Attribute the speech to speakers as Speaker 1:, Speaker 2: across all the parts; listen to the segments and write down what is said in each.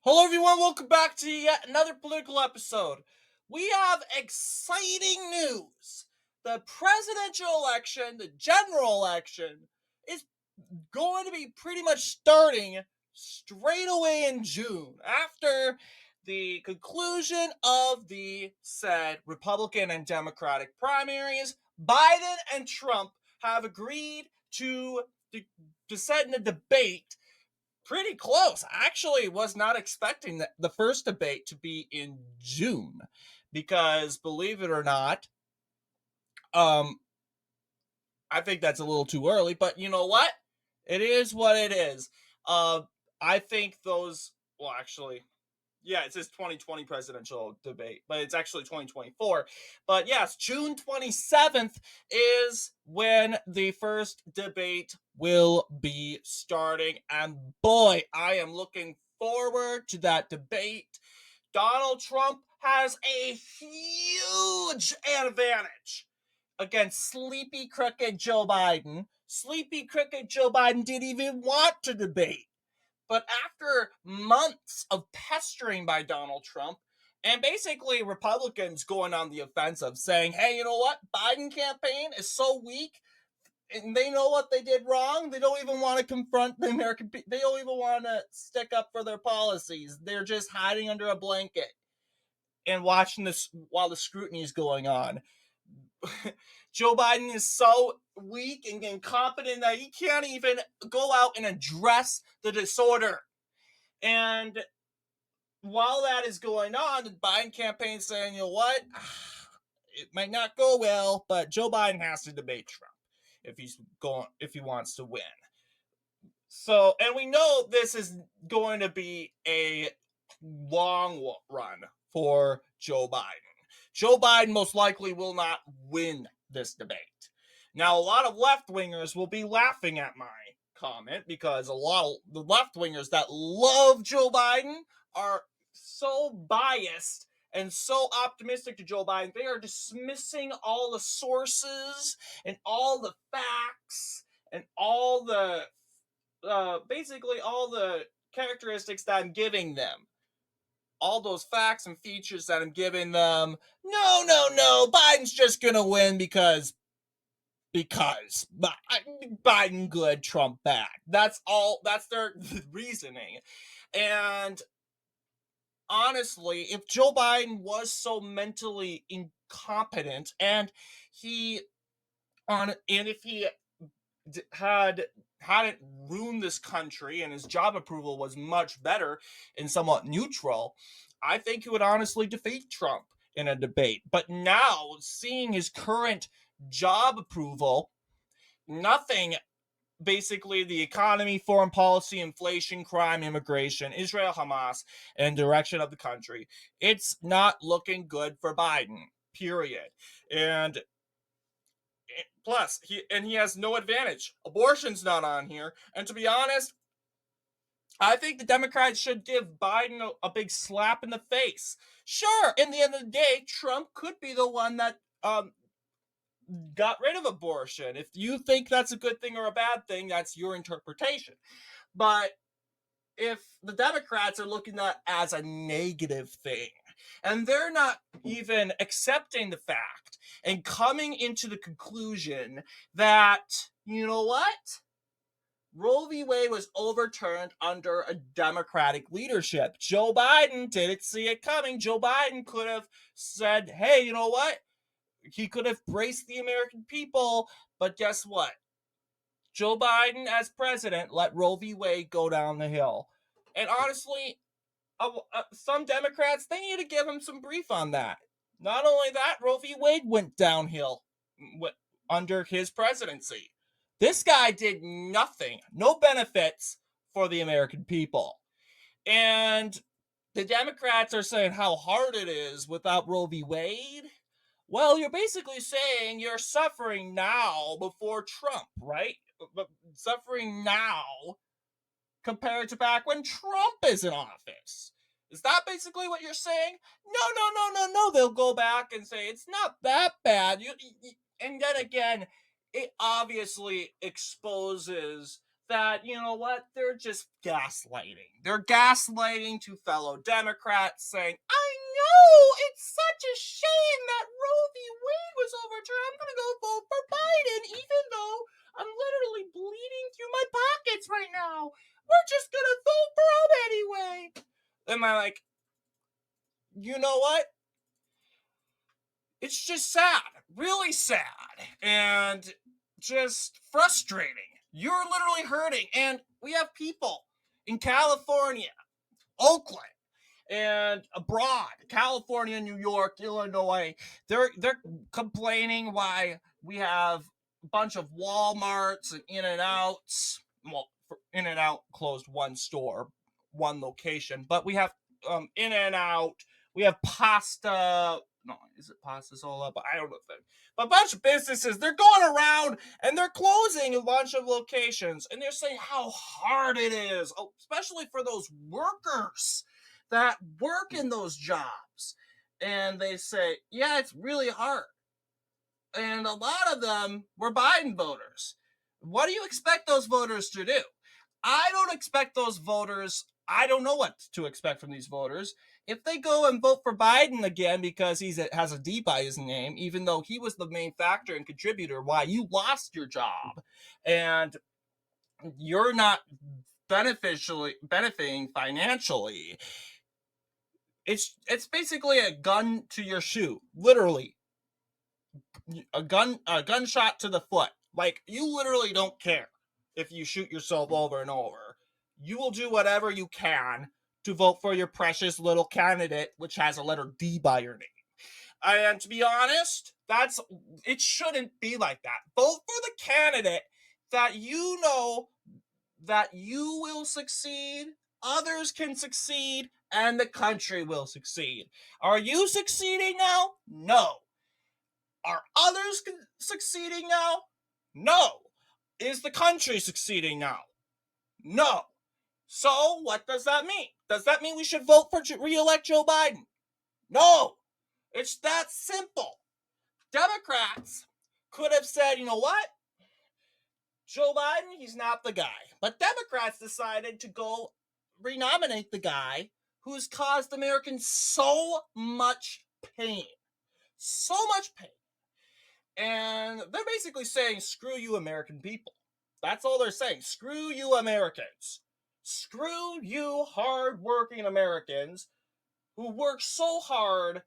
Speaker 1: Hello, everyone. Welcome back to yet another political episode. We have exciting news. The presidential election, the general election, is going to be pretty much starting straight away in June after the conclusion of the said Republican and Democratic primaries. Biden and Trump have agreed to set in a debate pretty close. I actually was not expecting the first debate to be in June because, believe it or not, um, I think that's a little too early. But you know what? It is what it is. Uh, I think those. Well, actually, yeah, it says 2020 presidential debate, but it's actually 2024. But yes, June 27th is when the first debate will be starting. And boy, I am looking forward to that debate. Donald Trump has a huge advantage against sleepy crooked Joe Biden. Sleepy crooked Joe Biden didn't even want to debate. But after months of pestering by Donald Trump and basically Republicans going on the offensive saying, hey, you know what? Biden campaign is so weak and they know what they did wrong. They don't even want to confront the American people. They don't even want to stick up for their policies. They're just hiding under a blanket and watching this while the scrutiny is going on. Joe Biden is so weak and incompetent that he can't even go out and address the disorder. And while that is going on, the Biden campaign is saying, you know what? It might not go well, but Joe Biden has to debate Trump if he wants to win. So, and we know this is going to be a long run for Joe Biden. Joe Biden most likely will not win this debate. Now, a lot of left wingers will be laughing at my comment because a lot of the left wingers that love Joe Biden are so biased and so optimistic to Joe Biden. They are dismissing all the sources and all the facts and all the basically all the characteristics that I'm giving them, all those facts and features that I'm giving them. No, no, no. Biden's just gonna win because Biden good, Trump bad. That's all. That's their reasoning. And honestly, if Joe Biden was so mentally incompetent and he if he hadn't ruined this country and his job approval was much better and somewhat neutral, I think he would honestly defeat Trump in a debate. But now, seeing his current job approval, nothing, basically the economy, foreign policy, inflation, crime, immigration, Israel, Hamas, and direction of the country, it's not looking good for Biden, period. And plus, he has no advantage. Abortion's not on here. And to be honest, I think the Democrats should give Biden a big slap in the face. Sure, in the end of the day, Trump could be the one that got rid of abortion. If you think that's a good thing or a bad thing, that's your interpretation. But if the Democrats are looking at it as a negative thing, and they're not even accepting the fact and coming into the conclusion that, you know what? Roe v. Wade was overturned under a Democratic leadership. Joe Biden didn't see it coming. Joe Biden could have said, hey, you know what? He could have braced the American people, but guess what? Joe Biden, as president, let Roe v. Wade go down the hill. And honestly, some Democrats, they need to give him some brief on that. Not only that, Roe v. Wade went downhill under his presidency. This guy did nothing, no benefits for the American people. And the Democrats are saying how hard it is without Roe v. Wade. Well, you're basically saying you're suffering now before Trump, right? But suffering now compared to back when Trump is in office. Is that basically what you're saying? No, no, no, no, no. They'll go back and say it's not that bad. And then again, it obviously exposes that, you know what, they're just gaslighting. They're gaslighting to fellow Democrats, saying, I know it's such a shame that Roe v. Wade was overturned. I'm going to go vote for Biden, even though I'm literally bleeding through my pockets right now. We're just going to vote for him anyway. Am I like, you know what? It's just sad, really sad, and just frustrating. You're literally hurting, and we have people in California, Oakland, and abroad, California, New York, Illinois. They're complaining why we have a bunch of Walmarts and In-N-Outs. Well, In-N-Out closed one store, one location, but we have In-N-Out. We have Pasta. No, is it Pasta Sola? But I don't know. But a bunch of businesses, they're going around and they're closing a bunch of locations, and they're saying how hard it is, especially for those workers that work in those jobs. And they say, yeah, it's really hard. And a lot of them were Biden voters. What do you expect those voters to do? I don't expect those voters, I don't know what to expect from these voters. If they go and vote for Biden again because he has a D by his name, even though he was the main factor and contributor why you lost your job, and you're not benefiting financially, it's basically a gun to your shoe, literally. A gunshot to the foot. Like, you literally don't care if you shoot yourself over and over. You will do whatever you can to vote for your precious little candidate, which has a letter D by your name. And to be honest, it shouldn't be like that. Vote for the candidate that you know that you will succeed, others can succeed, and the country will succeed. Are you succeeding now? No. Are others succeeding now? No. Is the country succeeding now? No. So, what does that mean? Does that mean we should vote for re-elect Joe Biden? No. It's that simple. Democrats could have said, you know what? Joe Biden, he's not the guy. But Democrats decided to go renominate the guy who's caused Americans so much pain. So much pain. And they're basically saying, screw you, American people. That's all they're saying. Screw you, Americans. Screw you, hard-working Americans who work so hard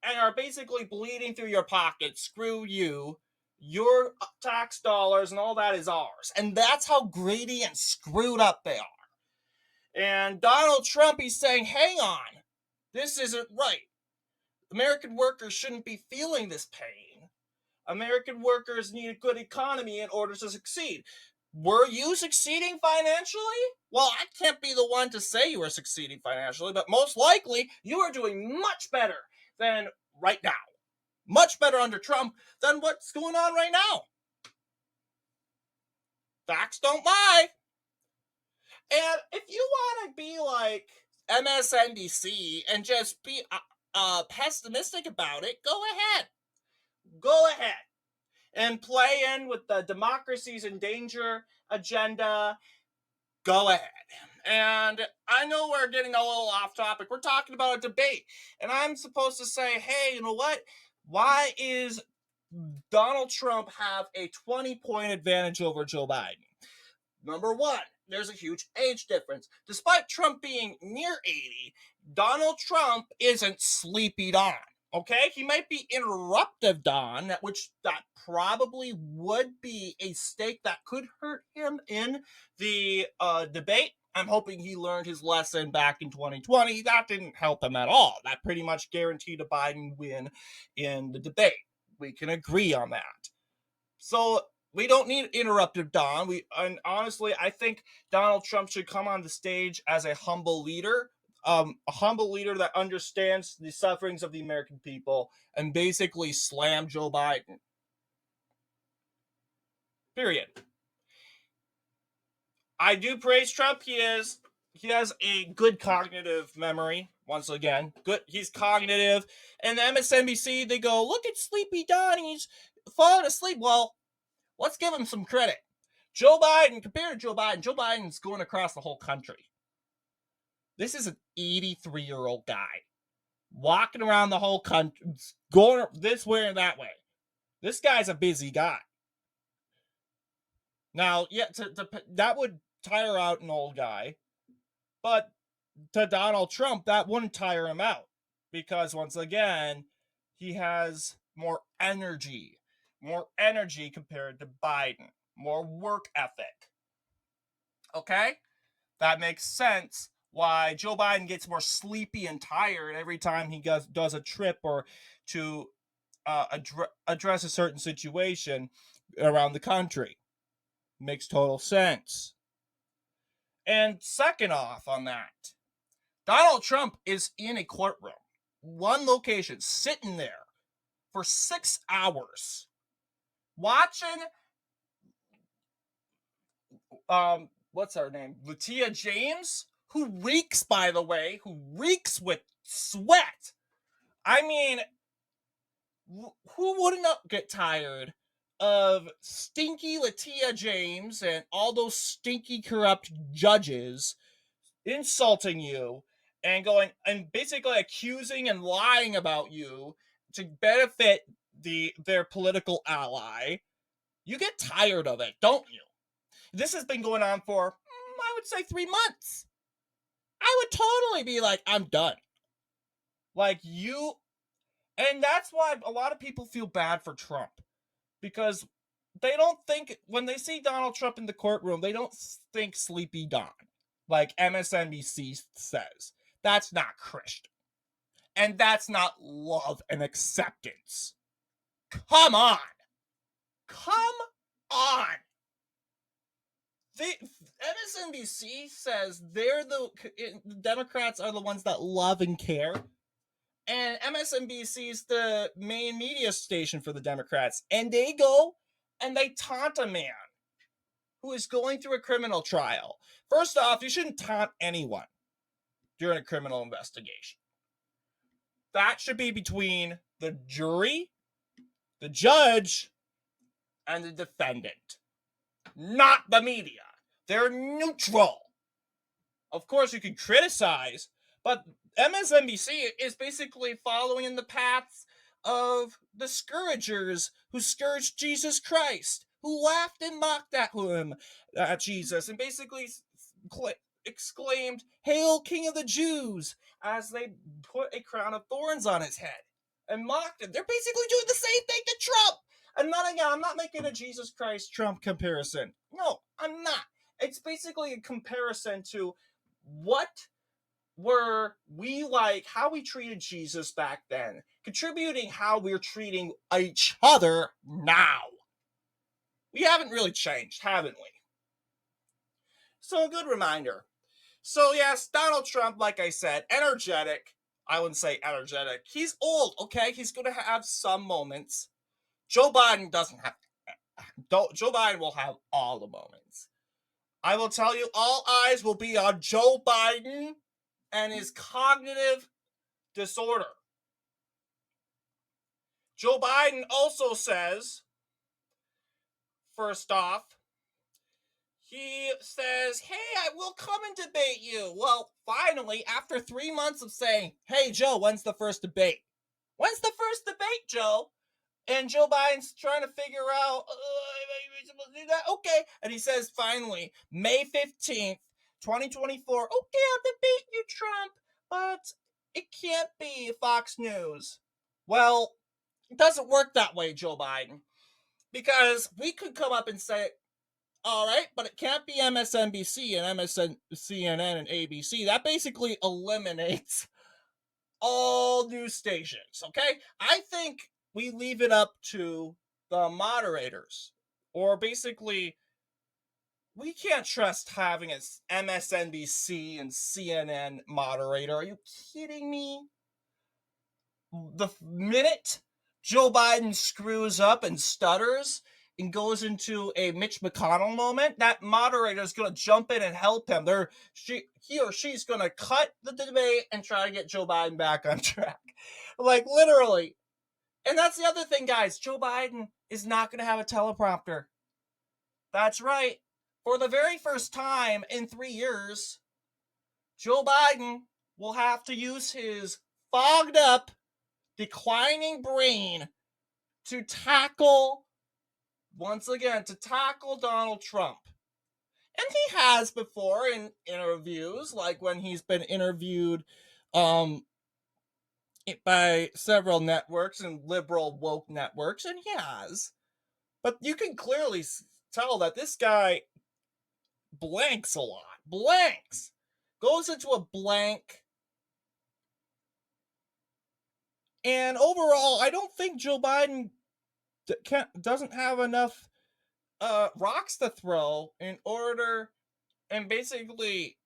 Speaker 1: and are basically bleeding through your pockets. Screw you. Your tax dollars and all that is ours. And that's how greedy and screwed up they are. And Donald Trump, he's saying, hang on. This isn't right. American workers shouldn't be feeling this pain. American workers need a good economy in order to succeed. Were you succeeding financially? Well, I can't be the one to say you were succeeding financially, but most likely you are doing much better than right now. Much better under Trump than what's going on right now. Facts don't lie. And if you want to be like MSNBC and just be pessimistic about it, go ahead. Go ahead. And play in with the democracy's in danger agenda. Go ahead. And I know we're getting a little off topic. We're talking about a debate. And I'm supposed to say, hey, you know what? Why is Donald Trump have a 20-point advantage over Joe Biden? Number one, there's a huge age difference. Despite Trump being near 80, Donald Trump isn't sleepy Don. Okay, he might be interruptive Don, which that probably would be a stake that could hurt him in the debate. I'm hoping he learned his lesson back in 2020. That didn't help him at all. That pretty much guaranteed a Biden win in the debate. We can agree on that. So we don't need interruptive Don. And honestly, I think Donald Trump should come on the stage as a humble leader. A humble leader that understands the sufferings of the American people and basically slam Joe Biden. Period. I do praise Trump. He has a good cognitive memory. Once again, good. He's cognitive. And the MSNBC, they go, look at Sleepy Don. He's falling asleep. Well, let's give him some credit. Joe Biden, compared to Joe Biden's going across the whole country. This is an 83-year-old guy walking around the whole country, going this way and that way. This guy's a busy guy. Now, yeah, that would tire out an old guy, but to Donald Trump, that wouldn't tire him out because, once again, he has more energy compared to Biden, more work ethic. Okay? That makes sense why Joe Biden gets more sleepy and tired every time he does a trip or to address a certain situation around the country. Makes total sense. And second off on that, Donald Trump is in a courtroom, one location, sitting there for 6 hours, watching what's her name? Latia James, who reeks, by the way, who reeks with sweat. I mean, who wouldn't get tired of stinky Latia James and all those stinky corrupt judges insulting you and going and basically accusing and lying about you to benefit their political ally? You get tired of it, don't you? This has been going on for, I would say, 3 months. I would totally be like, I'm done. Like, you. And that's why a lot of people feel bad for Trump. Because they don't think, when they see Donald Trump in the courtroom, they don't think Sleepy Don. Like MSNBC says. That's not Christian. And that's not love and acceptance. Come on. Come on. MSNBC says the Democrats are the ones that love and care. And MSNBC is the main media station for the Democrats. And they go and they taunt a man who is going through a criminal trial. First off, you shouldn't taunt anyone during a criminal investigation. That should be between the jury, the judge, and the defendant. Not the media. They're neutral. Of course, you can criticize, but MSNBC is basically following in the paths of the scourgers who scourged Jesus Christ, who laughed and mocked at him, at Jesus, and basically exclaimed, "Hail, King of the Jews," as they put a crown of thorns on his head and mocked him. They're basically doing the same thing to Trump. And I'm not making a Jesus Christ Trump comparison. No, I'm not. It's basically a comparison to what were we like, how we treated Jesus back then, contributing how we're treating each other now. We haven't really changed, haven't we? So a good reminder. So yes, Donald Trump, like I said, energetic. I wouldn't say energetic. He's old, okay? He's going to have some moments. Joe Biden doesn't have. Joe Biden will have all the moments. I will tell you, all eyes will be on Joe Biden and his cognitive disorder. Joe Biden also says, first off, he says, "Hey, I will come and debate you." Well, finally, after 3 months of saying, "Hey, Joe, when's the first debate? When's the first debate, Joe?" And Joe Biden's trying to figure out, do that? Okay. And he says, finally, May 15th, 2024, "Okay, I'll debate you, Trump, but it can't be Fox News." Well, it doesn't work that way, Joe Biden, because we could come up and say, all right, but it can't be MSNBC and CNN and ABC. That basically eliminates all news stations, okay? I think we leave it up to the moderators, or basically, we can't trust having an MSNBC and CNN moderator. Are you kidding me? The minute Joe Biden screws up and stutters and goes into a Mitch McConnell moment, that moderator is going to jump in and help him. He or she's going to cut the debate and try to get Joe Biden back on track. Like, literally. And that's the other thing, guys. Joe Biden is not going to have a teleprompter. That's right. For the very first time in 3 years, Joe Biden will have to use his fogged up, declining brain to tackle, once again, to tackle Donald Trump. And he has before in interviews, like when he's been interviewed um, by several networks and liberal woke networks, and he has. But you can clearly tell that this guy blanks a lot. Blanks. Goes into a blank. And overall, I don't think Joe Biden doesn't have enough rocks to throw in order and basically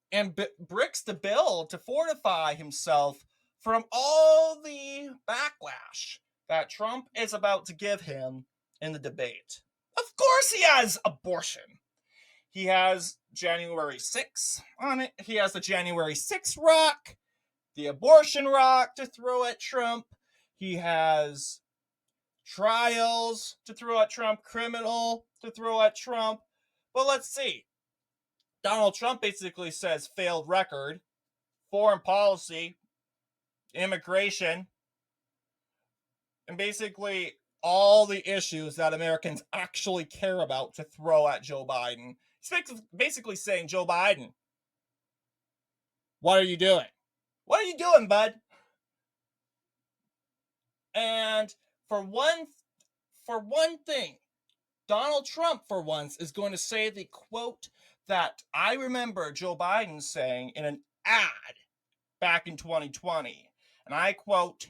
Speaker 1: bricks to build to fortify himself from all the backlash that Trump is about to give him in the debate. Of course he has abortion. He has January 6th on it. He has the January 6th rock, the abortion rock to throw at Trump. He has trials to throw at Trump, criminal to throw at Trump. But let's see. Donald Trump basically says failed record, foreign policy, immigration, and basically all the issues that Americans actually care about to throw at Joe Biden. He's basically saying, Joe Biden, what are you doing? What are you doing, bud? And for one thing, Donald Trump, for once, is going to say the quote that I remember Joe Biden saying in an ad back in 2020. And I quote,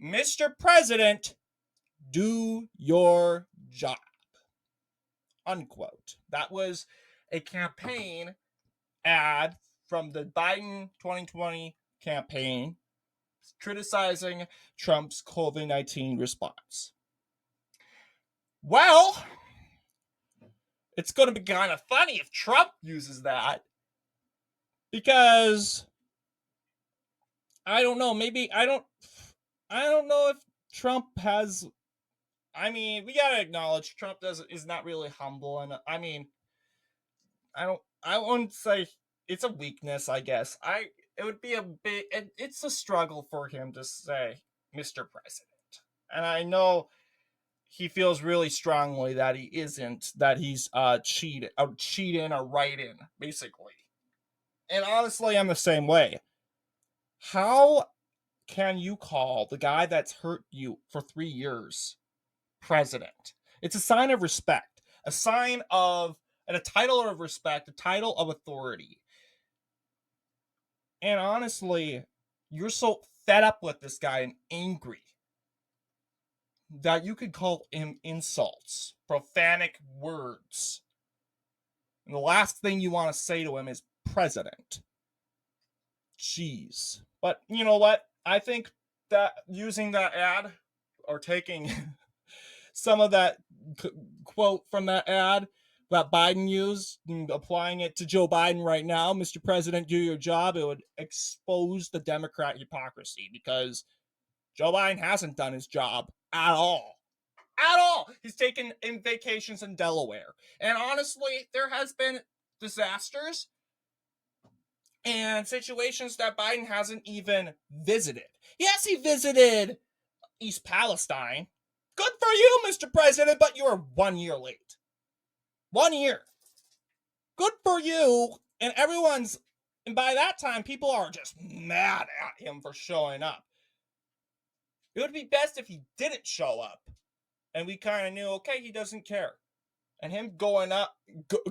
Speaker 1: Mr. President, do your job. Unquote. That was a campaign ad from the Biden 2020 campaign criticizing Trump's COVID-19 response. Well, it's going to be kind of funny if Trump uses that, because I don't know, maybe I don't know if Trump has, I mean, we got to acknowledge Trump is not really humble, and I mean, I wouldn't say it's a weakness, I guess. It would be it's a struggle for him to say Mr. President. And I know he feels really strongly that he isn't, that he's cheating or writing, basically. And honestly, I'm the same way. How can you call the guy that's hurt you for 3 years president? It's a sign of respect, a sign of, and a title of respect, a title of authority. And honestly, you're so fed up with this guy and angry that you could call him insults, profanic words. And the last thing you want to say to him is president. Jeez. But you know what? I think that using that ad or taking some of that quote from that ad that Biden used and applying it to Joe Biden right now, Mr. President, do your job, it would expose the Democrat hypocrisy, because Joe Biden hasn't done his job at all. At all. He's taken in vacations in Delaware. And honestly, there has been disasters and situations that Biden hasn't even visited. Yes, he visited East Palestine. Good for you, Mr. President, but you were 1 year late. 1 year. Good for you. And and by that time, people are just mad at him for showing up. It would be best if he didn't show up. And we kind of knew, okay, he doesn't care. And him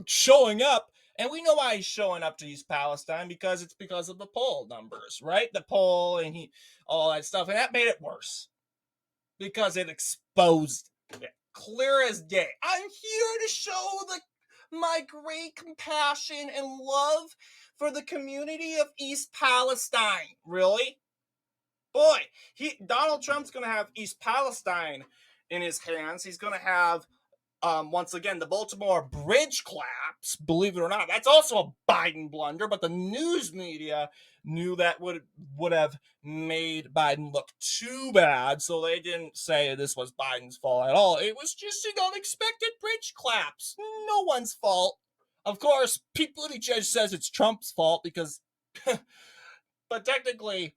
Speaker 1: showing up, and we know why he's showing up to East Palestine, because it's because of the poll numbers, right? The poll and all that stuff. And that made it worse, because it exposed it. Clear as day. I'm here to show my great compassion and love for the community of East Palestine. Really? Boy, Donald Trump's going to have East Palestine in his hands. He's going to have Once again, the Baltimore bridge collapse, believe it or not, that's also a Biden blunder, but the news media knew that would have made Biden look too bad, so they didn't say this was Biden's fault at all. It was just an unexpected bridge collapse. No one's fault. Of course, Pete Buttigieg says it's Trump's fault because, but technically,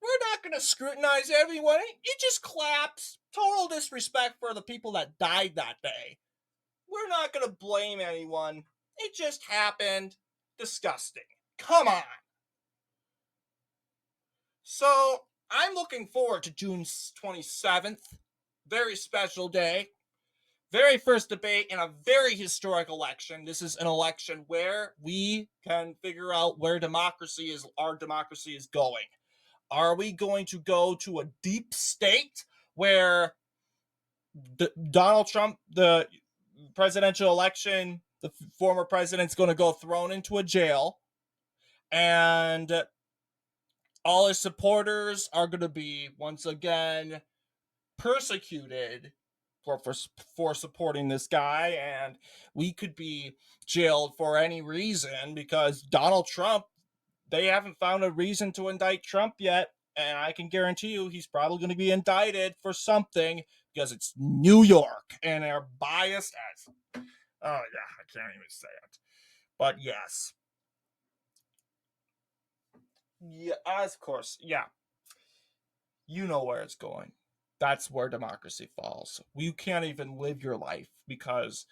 Speaker 1: we're not going to scrutinize everyone. It just collapsed. Total disrespect for the people that died that day. We're not going to blame anyone. It just happened. Disgusting. Come on. So, I'm looking forward to June 27th. Very special day. Very first debate in a very historic election. This is an election where we can figure out where our democracy is going. Are we going to go to a deep state where Donald Trump, the presidential election, the former president's going to go thrown into a jail, and all his supporters are going to be once again persecuted for supporting this guy, and we could be jailed for any reason because Donald Trump, they haven't found a reason to indict Trump yet, and I can guarantee you he's probably going to be indicted for something because it's New York and they're biased as, oh yeah, I can't even say it, but yes, yeah, of course, yeah, you know where it's going. That's where democracy falls. You can't even live your life because,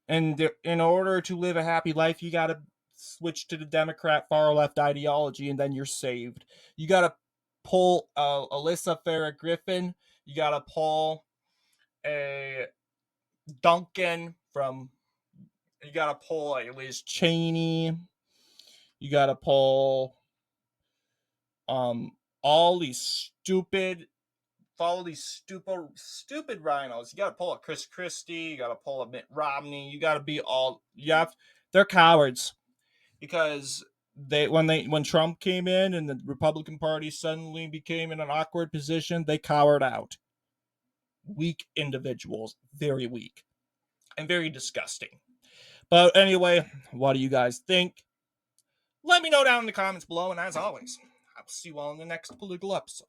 Speaker 1: and in order to live a happy life, you got to switch to the Democrat far left ideology, and then you're saved. You got to pull Alyssa Farah Griffin. You got to pull a Duncan from. You got to pull a Liz Cheney. You got to pull um all these stupid rhinos. You got to pull a Chris Christie. You got to pull a Mitt Romney. You got to be all. They're cowards because when Trump came in and the Republican Party suddenly became in an awkward position, they cowered out. Weak individuals, very weak and very disgusting. But anyway, what do you guys think? Let me know down in the comments below, and as always, I'll see you all in the next political episode.